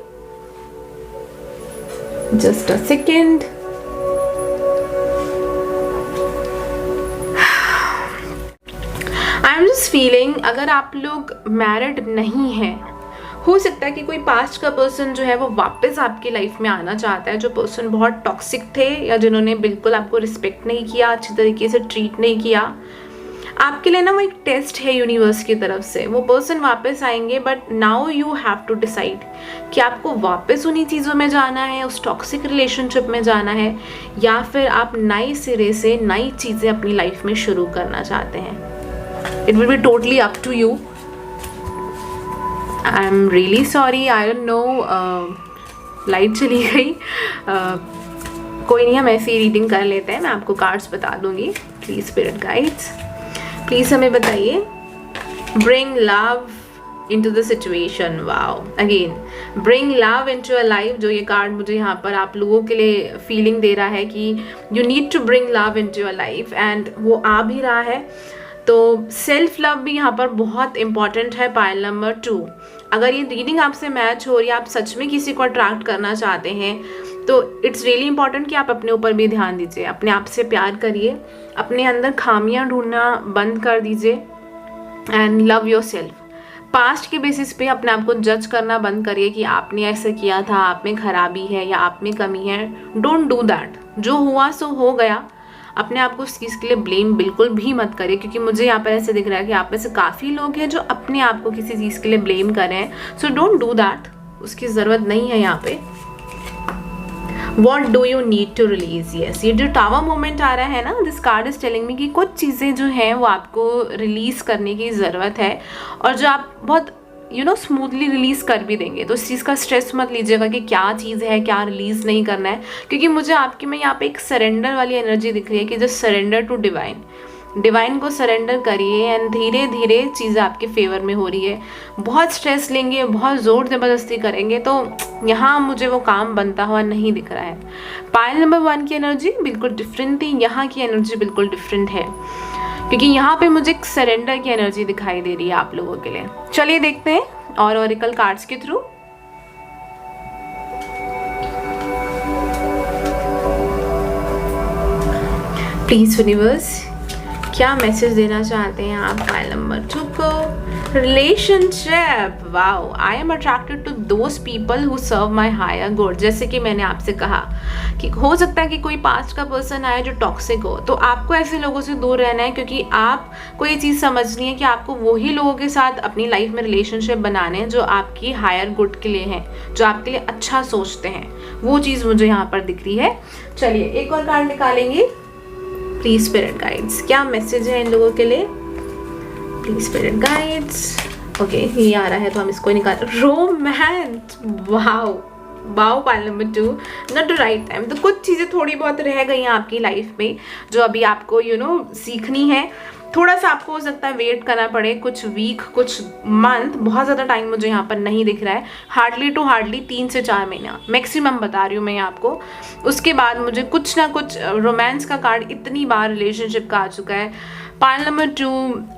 Just a second. I am just feeling, अगर आप लोग मैरिड नहीं हैं, हो सकता है कि कोई पास्ट का पर्सन जो है वो वापस आपकी लाइफ में आना चाहता है। जो पर्सन बहुत टॉक्सिक थे या जिन्होंने बिल्कुल आपको रिस्पेक्ट नहीं किया, अच्छी तरीके से ट्रीट नहीं किया, आपके लिए ना वो एक टेस्ट है यूनिवर्स की तरफ से। वो पर्सन वापस आएंगे, but now you have to decide कि आपको वापस उन्हीं चीज़ों में जाना है, उस टॉक्सिक रिलेशनशिप में जाना है, या फिर आप नए सिरे से नई चीज़ें अपनी लाइफ में शुरू करना चाहते हैं। It will be totally up to you. I'm really sorry, I don't know, light चली गई। कोई नहीं, हम ऐसी रीडिंग कर लेते हैं। मैं आपको कार्ड्स बता दूंगी। प्लीज स्पिरिट गाइड्स, प्लीज हमें बताइए। Bring love into the situation. Wow, again bring love into your life। जो ये कार्ड मुझे यहाँ पर आप लोगों के लिए फीलिंग दे रहा है कि you need to bring love into your life, and वो आ भी रहा है। तो सेल्फ लव भी यहाँ पर बहुत इंपॉर्टेंट है। पाइल नंबर 2, अगर ये रीडिंग आपसे मैच हो रही है, आप सच में किसी को अट्रैक्ट करना चाहते हैं, तो इट्स रियली इंपॉर्टेंट कि आप अपने ऊपर भी ध्यान दीजिए, अपने आप से प्यार करिए, अपने अंदर खामियां ढूंढना बंद कर दीजिए, and love your self. Past के बेसिस पे अपने आप को जज करना बंद करिए कि आपने ऐसा किया था, आप में खराबी है या आप में कमी है। Don't do that. जो हुआ सो हो गया। अपने आप को उस चीज़ के लिए ब्लेम बिल्कुल भी मत करिए, क्योंकि मुझे यहाँ पर ऐसे दिख रहा है कि आप में से काफ़ी लोग हैं जो अपने आप को किसी चीज़ के लिए ब्लेम कर रहे हैं। सो डोंट डू दैट, उसकी ज़रूरत नहीं है यहाँ पे। What do you need to release? Yes, ये जो टावर मोमेंट आ रहा है ना, this card is telling me कि कुछ चीज़ें जो हैं वो आपको रिलीज़ करने की ज़रूरत है, और जो आप बहुत स्मूथली रिलीज़ कर भी देंगे। तो इस चीज़ का स्ट्रेस मत लीजिएगा कि क्या चीज़ है, क्या रिलीज़ नहीं करना है, क्योंकि मुझे आपकी में यहाँ पे एक सरेंडर वाली एनर्जी दिख रही है कि जस्ट सरेंडर टू डिवाइन को सरेंडर करिए, एंड धीरे धीरे चीज़ें आपके फेवर में हो रही है। बहुत स्ट्रेस लेंगे, बहुत ज़ोर ज़बरदस्ती करेंगे तो यहाँ मुझे वो काम बनता हुआ नहीं दिख रहा है। पाइल नंबर 1 की एनर्जी बिल्कुल डिफरेंट थी, यहाँ की एनर्जी बिल्कुल डिफरेंट है, क्योंकि यहाँ पे मुझे एक सरेंडर की एनर्जी दिखाई दे रही है आप लोगों के लिए। चलिए देखते हैं और ऑरेकल कार्ड्स के थ्रू। प्लीज यूनिवर्स, क्या मैसेज देना चाहते हैं आप पाइल नंबर 2 को? Relationship. Wow, I am attracted to those people who serve my higher good. जैसे कि मैंने आपसे कहा कि हो सकता है कि कोई पास्ट का पर्सन आए जो टॉक्सिक हो, तो आपको ऐसे लोगों से दूर रहना है, क्योंकि आपको ये चीज़ समझनी है कि आपको वही लोगों के साथ अपनी लाइफ में रिलेशनशिप बनाने हैं जो आपकी हायर गुड के लिए हैं, जो आपके लिए अच्छा सोचते हैं। वो चीज़ मुझे यहाँ पर दिख रही है। चलिए एक और कार्ड निकालेंगे। प्लीज स्पिरिट गाइड्स, क्या मैसेज है इन लोगों के लिए? Please spirit guides. ओके, ये आ रहा है तो हम इसको निकाल। Romance. Wow wow, pile number 2, not the right time. तो कुछ चीज़ें थोड़ी बहुत रह गई हैं आपकी लाइफ में जो अभी आपको सीखनी है। थोड़ा सा आपको हो सकता है वेट करना पड़े, कुछ वीक, कुछ मंथ, बहुत ज़्यादा टाइम मुझे यहाँ पर नहीं दिख रहा है। हार्डली टू हार्डली 3 से 4 महीना मैक्सिमम बता रही हूँ मैं आपको। उसके बाद मुझे कुछ ना कुछ रोमांस का कार्ड इतनी बार रिलेशनशिप का आ चुका है। Pile number 2,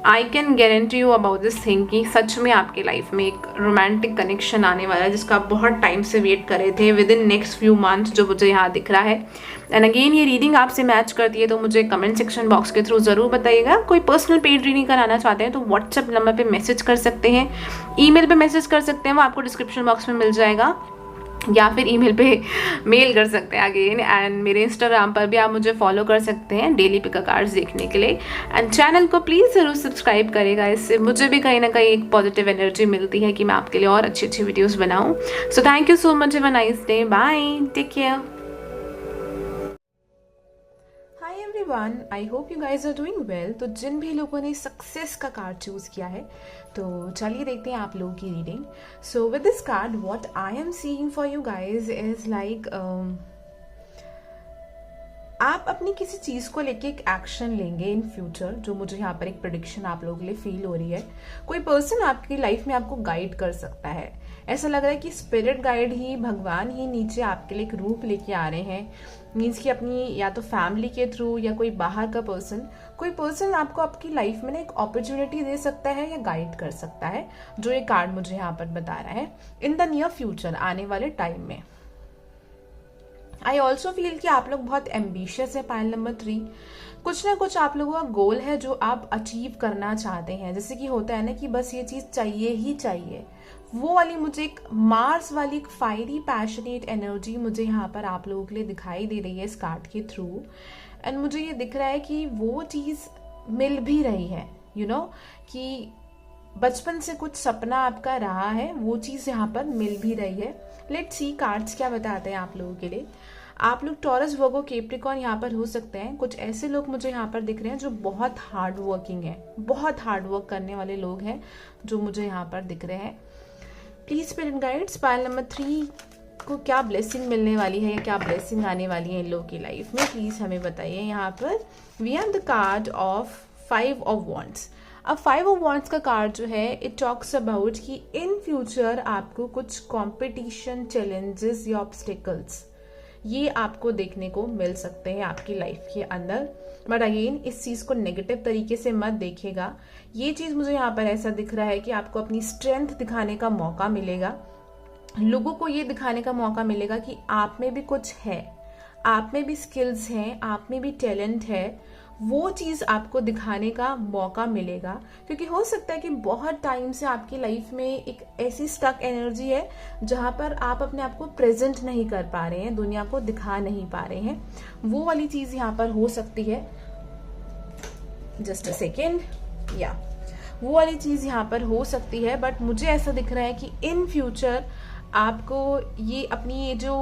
I can guarantee you about this thing कि सच में आपके लाइफ में एक रोमांटिक कनेक्शन आने वाला है, जिसका आप बहुत टाइम से वेट कर रहे थे, with in next few month, जो मुझे यहाँ दिख रहा है। एंड अगेन ये रीडिंग आपसे मैच करती है तो मुझे कमेंट सेक्शन बॉक्स के थ्रू ज़रूर बताइएगा। कोई पर्सनल पेड रीडिंग कराना चाहते हैं तो व्हाट्सएप नंबर पे मैसेज कर सकते हैं, ईमेल पे मैसेज कर सकते हैं, वो आपको डिस्क्रिप्शन बॉक्स में मिल जाएगा, या फिर ईमेल पे मेल कर सकते हैं अगेन। एंड मेरे इंस्टाग्राम पर भी आप मुझे फॉलो कर सकते हैं डेली पिक कार्ड्स देखने के लिए। एंड चैनल को प्लीज़ ज़रूर सब्सक्राइब करेगा, इससे मुझे भी कहीं ना कहीं एक पॉजिटिव एनर्जी मिलती है कि मैं आपके लिए और अच्छी अच्छी वीडियोज़ बनाऊँ। So thank you so much, have a nice day, bye, take care. Everyone, I hope you guys are doing well. तो जिन भी लोगों ने सक्सेस का कार्ड चूज किया है, तो चलिए देखते हैं आप लोगों की reading. So with this card what I am seeing for you guys is like आप अपनी किसी चीज़ को लेके एक एक्शन लेंगे इन फ्यूचर, जो मुझे यहाँ पर एक प्रेडिक्शन आप लोगों के लिए फील हो रही है। कोई पर्सन आपकी लाइफ में आपको गाइड कर सकता है। ऐसा लग रहा है कि स्पिरिट गाइड ही, भगवान ही नीचे आपके लिए एक रूप लेके आ रहे हैं। मीन्स कि अपनी या तो फैमिली के थ्रू या कोई बाहर का पर्सन, कोई पर्सन आपको आपकी लाइफ में ना एक अपॉर्चुनिटी दे सकता है या गाइड कर सकता है, जो ये कार्ड मुझे यहाँ पर बता रहा है इन द नियर फ्यूचर, आने वाले टाइम में। आई ऑल्सो फील कि आप लोग बहुत एम्बिशियस है। पाइल नंबर 3, कुछ ना कुछ आप लोगों का गोल है जो आप अचीव करना चाहते हैं। जैसे कि होता है ना कि बस ये चीज़ चाहिए ही चाहिए, वो वाली मुझे एक मार्स वाली एक फायरी पैशनेट एनर्जी मुझे यहाँ पर आप लोगों के लिए दिखाई दे रही है इस कार्ड के थ्रू। एंड मुझे ये दिख रहा है कि वो चीज़ मिल भी रही है, यू नो, कि बचपन से कुछ सपना आपका रहा है, वो चीज़ यहाँ पर मिल भी रही है। लेट्स सी कार्ड्स क्या बताते हैं आप लोगों के लिए। आप लोग टॉरस, वर्गो, कैप्रिकॉर्न यहाँ पर हो सकते हैं। कुछ ऐसे लोग मुझे यहाँ पर दिख रहे हैं जो बहुत हार्ड वर्किंग है, बहुत हार्ड वर्क करने वाले लोग हैं जो मुझे यहाँ पर दिख रहे हैं। Please spirit guides, pile number 3 को क्या ब्लेसिंग मिलने वाली है या क्या ब्लेसिंग आने वाली है इन लोगों की लाइफ में, प्लीज हमें बताइए। यहाँ पर we have the card of 5 of wands. अब 5 ऑफ वॉन्ड्स का कार्ड जो है, इट टॉक्स अबाउट कि इन फ्यूचर आपको कुछ कॉम्पिटिशन, चैलेंजेस या ऑब्स्टिकल्स ये आपको देखने को मिल सकते हैं आपकी लाइफ के अंदर। बट अगेन इस चीज को नेगेटिव तरीके से मत देखिएगा। ये चीज मुझे यहाँ पर ऐसा दिख रहा है कि आपको अपनी स्ट्रेंथ दिखाने का मौका मिलेगा। लोगों को ये दिखाने का मौका मिलेगा कि आप में भी कुछ है, आप में भी स्किल्स हैं, आप में भी टैलेंट है। वो चीज आपको दिखाने का मौका मिलेगा, क्योंकि हो सकता है कि बहुत टाइम से आपकी लाइफ में एक ऐसी स्टक एनर्जी है जहां पर आप अपने आप को प्रेजेंट नहीं कर पा रहे हैं, दुनिया को दिखा नहीं पा रहे हैं। वो वाली चीज यहाँ पर हो सकती है। जस्ट अ सेकेंड, या वो वाली चीज यहाँ पर हो सकती है। बट मुझे ऐसा दिख रहा है कि इन फ्यूचर आपको ये अपनी ये जो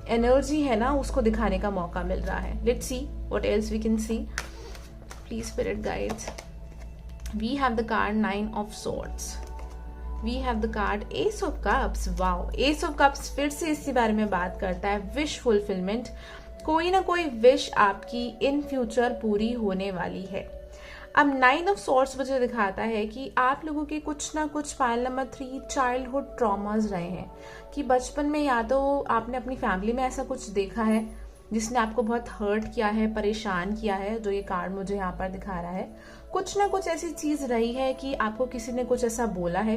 एनर्जी है ना, उसको दिखाने का मौका मिल रहा है। Let's see what else we can see. Please spirit guides. We have the card 9 of swords. We have the card Ace of Cups. Wow, Ace of Cups फिर से इसी बारे में बात करता है, विश फुलफिलमेंट। कोई ना कोई विश आपकी इन फ्यूचर पूरी होने वाली है। अब 9 ऑफ सॉर्ड्स मुझे दिखाता है कि आप लोगों के कुछ ना कुछ, पाइल नंबर 3, चाइल्डहुड ट्रॉमास रहे हैं कि बचपन में या तो आपने अपनी फैमिली में ऐसा कुछ देखा है जिसने आपको बहुत हर्ट किया है, परेशान किया है, जो ये कार्ड मुझे यहाँ पर दिखा रहा है। कुछ ना कुछ ऐसी चीज रही है कि आपको किसी ने कुछ ऐसा बोला है,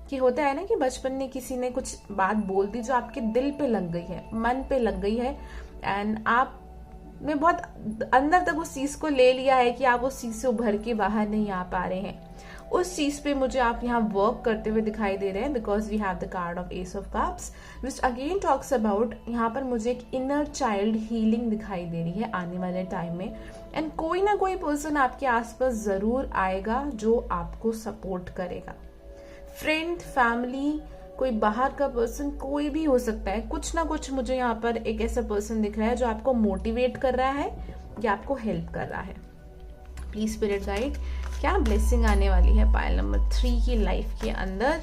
कि होता है ना कि बचपन में किसी ने कुछ बात बोल दी जो आपके दिल पे लग गई है, मन पे लग गई है, एंड आपने बहुत अंदर तक उस चीज को ले लिया है कि आप उस चीज से उभर के बाहर नहीं आ पा रहे हैं। उस चीज पे मुझे आप यहाँ वर्क करते हुए दिखाई दे रहे हैं, because we have the card of ace of cups which again talks about, यहाँ पर मुझे एक इनर चाइल्ड हीलिंग दिखाई दे रही है आने वाले टाइम में। एंड कोई ना कोई पर्सन आपके आसपास जरूर आएगा जो आपको सपोर्ट करेगा। फ्रेंड, फैमिली, कोई बाहर का पर्सन, कोई भी हो सकता है। कुछ ना कुछ मुझे यहाँ पर एक ऐसा पर्सन दिख रहा है जो आपको मोटिवेट कर रहा है या आपको हेल्प कर रहा है। प्लीज स्पिरिट गाइड, क्या ब्लेसिंग आने वाली है पाइल नंबर 3 की लाइफ के अंदर।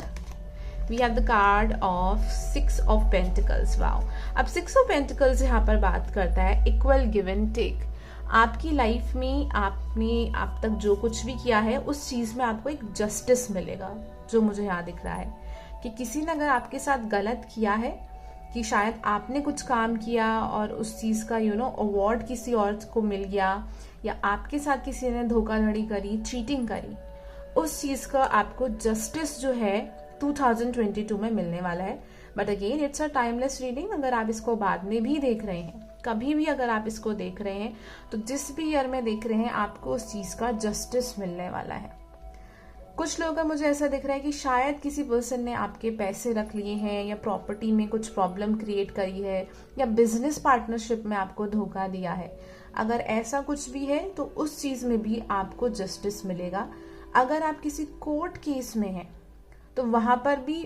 We have the card of 6 of pentacles. Wow, अब 6 ऑफ पेंटिकल्स यहाँ पर बात करता है इक्वल गिव एंड टेक। आपकी लाइफ में आपने अब तक जो कुछ भी किया है उस चीज में आपको एक जस्टिस मिलेगा, जो मुझे यहाँ दिख रहा है कि किसी ने अगर आपके साथ गलत किया है, कि शायद आपने कुछ काम किया और उस चीज का अवार्ड किसी और को मिल गया, या आपके साथ किसी ने धोखाधड़ी करी, चीटिंग करी, उस चीज का आपको जस्टिस जो है 2022 में मिलने वाला है। But again it's a timeless reading. अगर आप इसको बाद में भी देख रहे हैं, कभी भी अगर आप इसको देख रहे हैं, तो जिस भी ईयर में देख रहे हैं, आपको उस चीज का जस्टिस मिलने वाला है। कुछ लोगों का मुझे ऐसा दिख रहा है कि शायद किसी पर्सन ने आपके पैसे रख लिए हैं, या प्रॉपर्टी में कुछ प्रॉब्लम क्रिएट करी है, या बिजनेस पार्टनरशिप में आपको धोखा दिया है। अगर ऐसा कुछ भी है तो उस चीज में भी आपको जस्टिस मिलेगा। अगर आप किसी कोर्ट केस में हैं तो वहां पर भी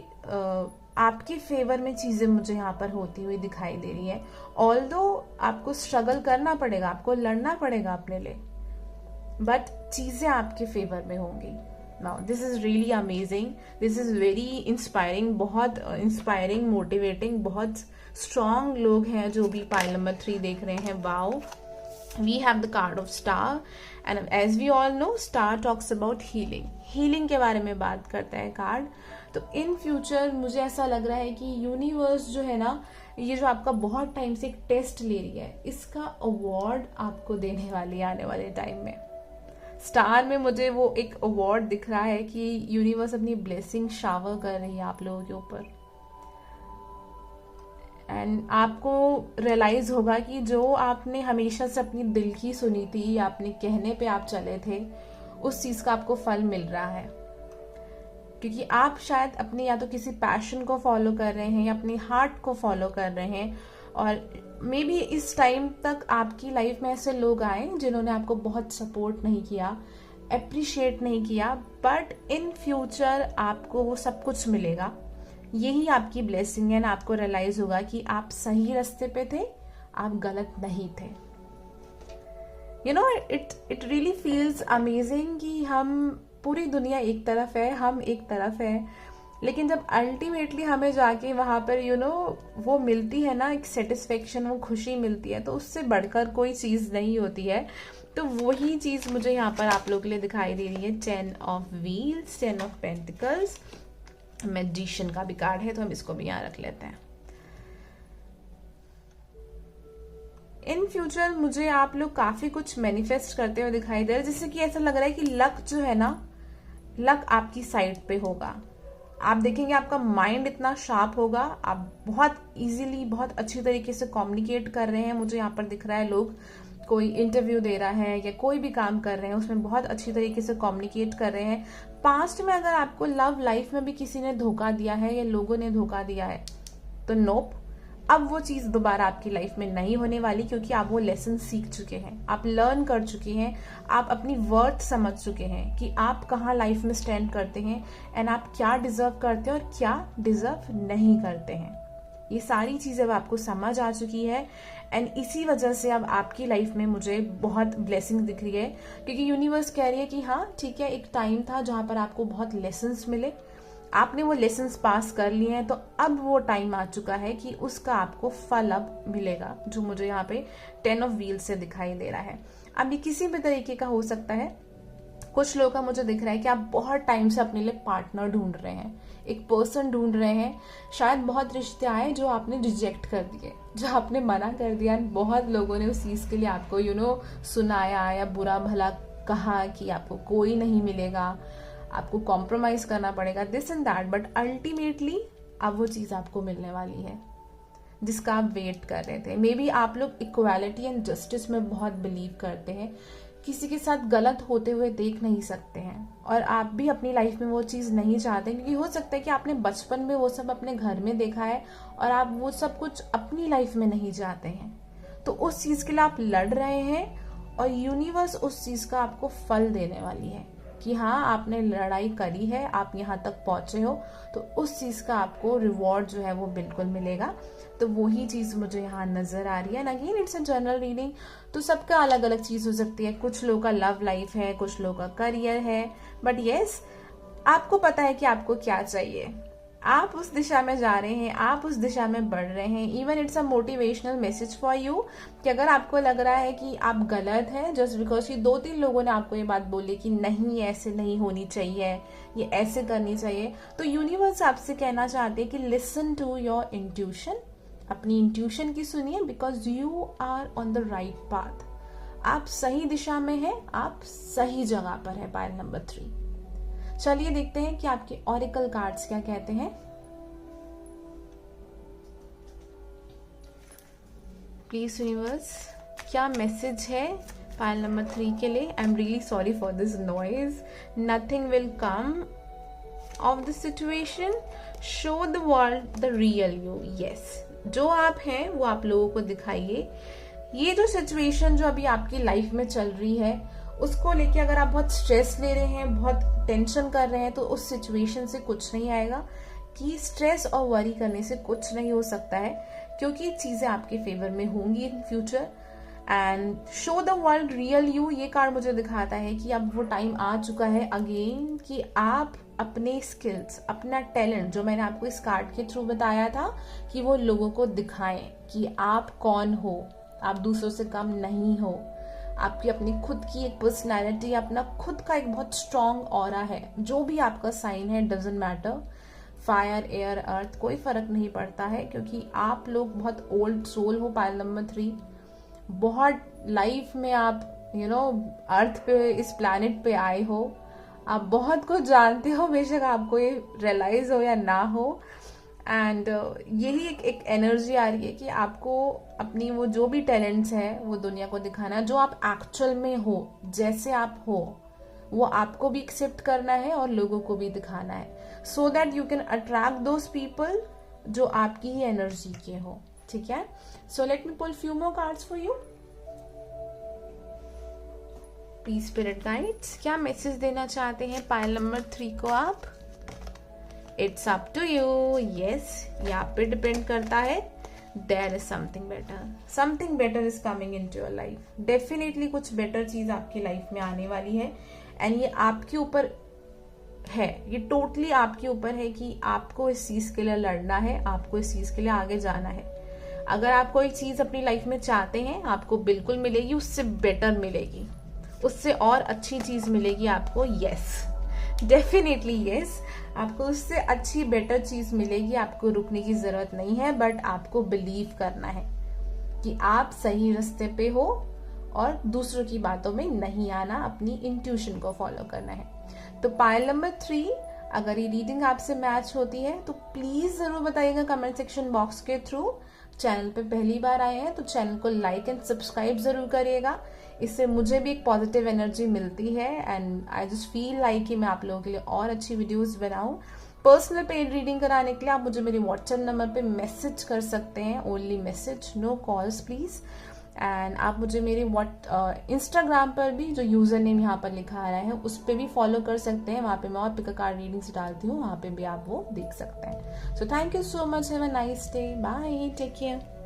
आपके फेवर में चीज़ें मुझे यहाँ पर होती हुई दिखाई दे रही है। ऑल्दो आपको स्ट्रगल करना पड़ेगा, आपको लड़ना पड़ेगा अपने लिए, बट चीज़ें आपके फेवर में होंगी। Now this is really amazing, this is very inspiring, बहुत इंस्पायरिंग, मोटिवेटिंग, बहुत स्ट्रॉन्ग लोग हैं जो भी पाइल नंबर 3 देख रहे हैं। Wow, we have the card of star and as we all know star talks about healing के बारे में बात करता है कार्ड। तो इन फ्यूचर मुझे ऐसा लग रहा है कि यूनिवर्स जो है ना, ये जो आपका बहुत टाइम से एक टेस्ट ले रही है, इसका अवार्ड आपको देने वाली है आने वाले टाइम में। स्टार में मुझे वो एक अवार्ड दिख रहा है कि यूनिवर्स अपनी ब्लेसिंग शावर कर रही है आप लोगों के ऊपर, एंड आपको रियलाइज होगा कि जो आपने हमेशा से अपनी दिल की सुनी थी, आपने कहने पे आप चले थे, उस चीज का आपको फल मिल रहा है। क्योंकि आप शायद अपने या तो किसी पैशन को फॉलो कर रहे हैं या अपनी हार्ट को फॉलो कर रहे हैं, और मे बी इस टाइम तक आपकी लाइफ में ऐसे लोग आए जिन्होंने आपको बहुत सपोर्ट नहीं किया, अप्रिशिएट नहीं किया, बट इन फ्यूचर आपको वो सब कुछ मिलेगा। यही आपकी ब्लेसिंग है ना, आपको रियलाइज होगा कि आप सही रास्ते पे थे, आप गलत नहीं थे। You know, it really feels amazing कि हम पूरी दुनिया एक तरफ है, हम एक तरफ है, लेकिन जब अल्टीमेटली हमें जाके वहां पर वो मिलती है ना, एक सेटिस्फेक्शन, वो खुशी मिलती है, तो उससे बढ़कर कोई चीज नहीं होती है। तो वही चीज मुझे यहाँ पर आप लोगों के लिए दिखाई दे रही है। 10 of wheels, 10 of pentacles, magician का भी कार्ड है, तो हम इसको भी यहाँ रख लेते हैं। इन फ्यूचर मुझे आप लोग काफी कुछ मैनिफेस्ट करते हुए दिखाई दे रहे हैं, जिससे कि ऐसा लग रहा है कि लक जो है ना, लक आपकी साइड पे होगा। आप देखेंगे आपका माइंड इतना शार्प होगा, आप बहुत इजीली, बहुत अच्छी तरीके से कम्युनिकेट कर रहे हैं। मुझे यहाँ पर दिख रहा है लोग कोई इंटरव्यू दे रहा है या कोई भी काम कर रहे हैं, उसमें बहुत अच्छी तरीके से कम्युनिकेट कर रहे हैं। पास्ट में अगर आपको लव लाइफ में भी किसी ने धोखा दिया है या लोगों ने धोखा दिया है, तो नोप, अब वो चीज दोबारा आपकी लाइफ में नहीं होने वाली, क्योंकि आप वो लेसन सीख चुके हैं, आप लर्न कर चुके हैं, आप अपनी वर्थ समझ चुके हैं कि आप कहाँ लाइफ में स्टैंड करते हैं, एंड आप क्या डिजर्व करते हैं और क्या डिजर्व नहीं करते हैं। ये सारी चीजें अब आपको समझ आ चुकी है, एंड इसी वजह से अब आपकी लाइफ में मुझे बहुत ब्लेसिंग दिख रही है, क्योंकि यूनिवर्स कह रही है कि हाँ ठीक है, एक टाइम था जहां पर आपको बहुत लेसन्स मिले, आपने वो लेसन्स पास कर लिए हैं, तो अब वो टाइम आ चुका है कि उसका आपको फल अब मिलेगा, जो मुझे यहाँ पे 10 ऑफ व्हील्स से दिखाई दे रहा है। अब ये किसी भी तरीके का हो सकता है। कुछ लोगों का मुझे दिख रहा है कि आप बहुत टाइम से अपने लिए पार्टनर ढूंढ रहे हैं, एक पर्सन ढूंढ रहे हैं। शायद बहुत रिश्ते आए जो आपने रिजेक्ट कर दिए, जो आपने मना कर दिया, बहुत लोगों ने उस चीज के लिए आपको सुनाया या बुरा भला कहा कि आपको कोई नहीं मिलेगा, आपको कॉम्प्रोमाइज करना पड़ेगा, this and that, but ultimately अब वो चीज आपको मिलने वाली है जिसका आप वेट कर रहे थे। मे बी आप लोग इक्वालिटी एंड जस्टिस में बहुत बिलीव करते हैं, किसी के साथ गलत होते हुए देख नहीं सकते हैं, और आप भी अपनी लाइफ में वो चीज नहीं चाहते, क्योंकि हो सकता है कि आपने बचपन में वो सब अपने घर में देखा है और आप वो सब कुछ अपनी लाइफ में नहीं चाहते हैं। तो उस चीज के लिए आप लड़ रहे हैं, और यूनिवर्स उस चीज का आपको फल देने वाली है कि हाँ आपने लड़ाई करी है, आप यहाँ तक पहुंचे हो, तो उस चीज का आपको रिवॉर्ड जो है वो बिल्कुल मिलेगा। तो वही चीज मुझे यहाँ नजर आ रही है। Again it's a general reading, तो सबका अलग अलग चीज हो सकती है। कुछ लोगों का लव लाइफ है, कुछ लोगों का करियर है, बट यस आपको पता है कि आपको क्या चाहिए, आप उस दिशा में जा रहे हैं, आप उस दिशा में बढ़ रहे हैं। Even it's a motivational message for you कि अगर आपको लग रहा है कि आप गलत हैं जस्ट बिकॉज कि 2-3 लोगों ने आपको ये बात बोली कि नहीं ऐसे नहीं होनी चाहिए, ये ऐसे करनी चाहिए, तो यूनिवर्स आपसे कहना चाहते हैं कि लिसन टू योर इंट्यूशन, अपनी इंट्यूशन की सुनिए, because you are on the right path. आप सही दिशा में हैं, आप सही जगह पर है। पाइल नंबर 3, चलिए देखते हैं कि आपके ऑरिकल कार्ड्स क्या कहते हैं। प्लीज यूनिवर्स, क्या मैसेज है पाइल नंबर 3 के लिए? I am really sorry for this noise, nothing will come of the situation, show the world the real you. Yes, जो आप हैं वो आप लोगों को दिखाइए। ये जो सिचुएशन जो अभी आपकी लाइफ में चल रही है, उसको लेके अगर आप बहुत स्ट्रेस ले रहे हैं, बहुत टेंशन कर रहे हैं, तो उस सिचुएशन से कुछ नहीं आएगा। कि स्ट्रेस और वरी करने से कुछ नहीं हो सकता है, क्योंकि चीज़ें आपके फेवर में होंगी in future. And show the world real you, ये कार्ड मुझे दिखाता है कि अब वो टाइम आ चुका है अगेन कि आप अपने स्किल्स, अपना टैलेंट, जो मैंने आपको इस कार्ड के थ्रू बताया था, कि वो लोगों को दिखाएं कि आप कौन हो, आप दूसरों से कम नहीं हो। आपकी अपनी खुद की एक पर्सनैलिटी, अपना खुद का एक बहुत स्ट्रॉन्ग ऑरा है। जो भी आपका साइन है, डजेंट मैटर, फायर, एयर, अर्थ, कोई फर्क नहीं पड़ता है, क्योंकि आप लोग बहुत ओल्ड सोल हो। पाइल नंबर 3, बहुत लाइफ में आप अर्थ पे, इस प्लैनेट पे आए हो, आप बहुत कुछ जानते हो, बेशक आपको ये रियलाइज हो या ना हो। एंड यही एक एनर्जी आ रही है कि आपको अपनी वो जो भी टैलेंट्स है वो दुनिया को दिखाना है, जो आप एक्चुअल में हो, जैसे आप हो, वो आपको भी एक्सेप्ट करना है और लोगों को भी दिखाना है, so that you can attract those people जो आपकी ही एनर्जी के हो। ठीक है, so let me pull few more cards for you. Please spirit guides, क्या मैसेज देना चाहते हैं पाइल नंबर 3 को आप? It's up to you. Yes, ये आप पे डिपेंड करता है। There is something better is coming in to your life. Definitely कुछ बेटर चीज आपकी लाइफ में आने वाली है, एंड ये आपके ऊपर है, ये टोटली आपके ऊपर है कि आपको इस चीज के लिए लड़ना है, आपको इस चीज के लिए आगे जाना है। अगर आप कोई चीज अपनी लाइफ में चाहते हैं, आपको बिल्कुल मिलेगी, उससे बेटर मिलेगी, उससे और अच्छी चीज मिलेगी आपको। यस, डेफिनेटली यस, आपको उससे अच्छी बेटर चीज मिलेगी। आपको रुकने की जरूरत नहीं है, बट आपको बिलीव करना है कि आप सही रास्ते पे हो और दूसरों की बातों में नहीं आना, अपनी इंट्यूशन को फॉलो करना है। तो पाइल नंबर 3, अगर ये रीडिंग आपसे मैच होती है तो प्लीज जरूर बताइएगा कमेंट सेक्शन बॉक्स के थ्रू। चैनल पे पहली बार आए हैं तो चैनल को लाइक एंड सब्सक्राइब जरूर करिएगा, इससे मुझे भी एक पॉजिटिव एनर्जी मिलती है, and I just feel like कि मैं आप लोगों के लिए और अच्छी वीडियोस बनाऊं। पर्सनल पेड रीडिंग कराने के लिए आप मुझे मेरे व्हाट्सएप नंबर पे मैसेज कर सकते हैं, only message, no calls please. And आप मुझे मेरे इंस्टाग्राम पर भी, जो यूजर नेम यहाँ पर लिखा आ रहा है, उस पर भी फॉलो कर सकते हैं। वहाँ पे मैं और पिक अ कार्ड रीडिंग्स डालती हूँ, वहाँ पे भी आप वो देख सकते हैं। So thank you so much, have a nice day, bye, take care.